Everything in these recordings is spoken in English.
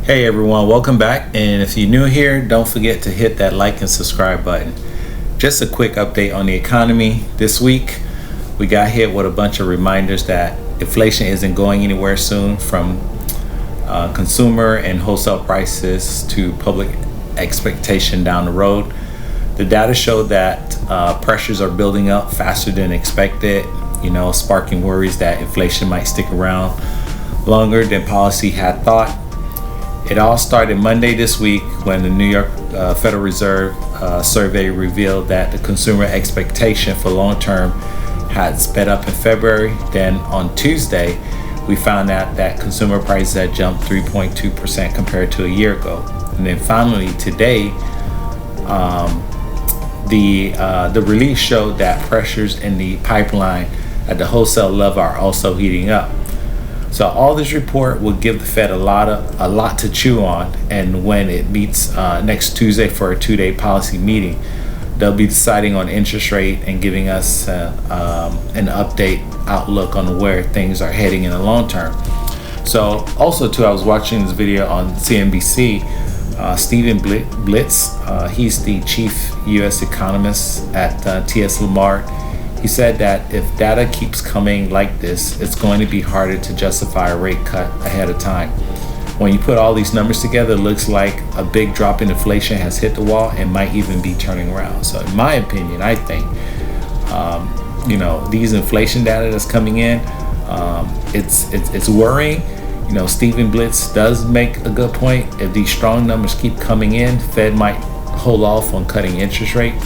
Hey everyone, welcome back, and if you're new here, don't forget to hit that like and subscribe button. Just a quick update on the economy. This week we got hit with a bunch of reminders that inflation isn't going anywhere soon, from consumer and wholesale prices to public expectation down the road. The data showed that pressures are building up faster than expected, sparking worries that inflation might stick around longer than policy had thought. It all started Monday this week when the New York Federal Reserve survey revealed that the consumer expectation for long term had sped up in February. Then on Tuesday, we found out that consumer prices had jumped 3.2% compared to a year ago. And then finally today, the release showed that pressures in the pipeline at the wholesale level are also heating up. So all this report will give the Fed a lot to chew on, and when it meets next Tuesday for a 2-day policy meeting, they'll be deciding on interest rate and giving us an update outlook on where things are heading in the long term. So also too, I was watching this video on CNBC. Stephen Blitz, he's the chief U.S. economist at T.S. Lamar. He said that if data keeps coming like this, it's going to be harder to justify a rate cut ahead of time. When you put all these numbers together, it looks like a big drop in inflation has hit the wall and might even be turning around. So in my opinion, I think, these inflation data that's coming in, it's worrying. Stephen Blitz does make a good point. If these strong numbers keep coming in, Fed might hold off on cutting interest rate.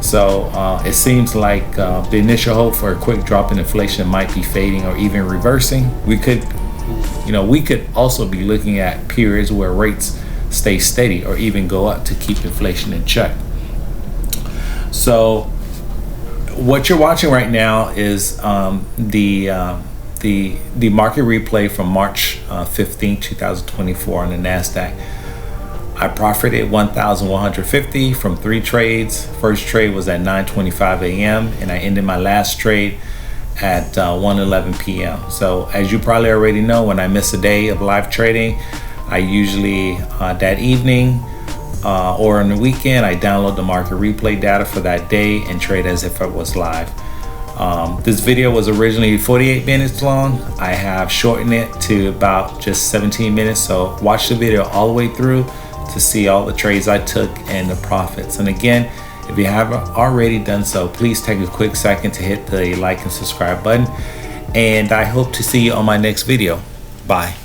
So it seems like the initial hope for a quick drop in inflation might be fading or even reversing. We could also be looking at periods where rates stay steady or even go up to keep inflation in check. So what you're watching right now is the market replay from March 15, 2024 on the NASDAQ. I profited 1,150 from 3 trades. First trade was at 9:25 a.m. and I ended my last trade at 1:11 p.m. So as you probably already know, when I miss a day of live trading, I usually that evening or on the weekend, I download the market replay data for that day and trade as if it was live. This video was originally 48 minutes long. I have shortened it to about just 17 minutes. So watch the video all the way through to see all the trades I took and the profits. And again, if you haven't already done so, please take a quick second to hit the like and subscribe button. And I hope to see you on my next video. Bye.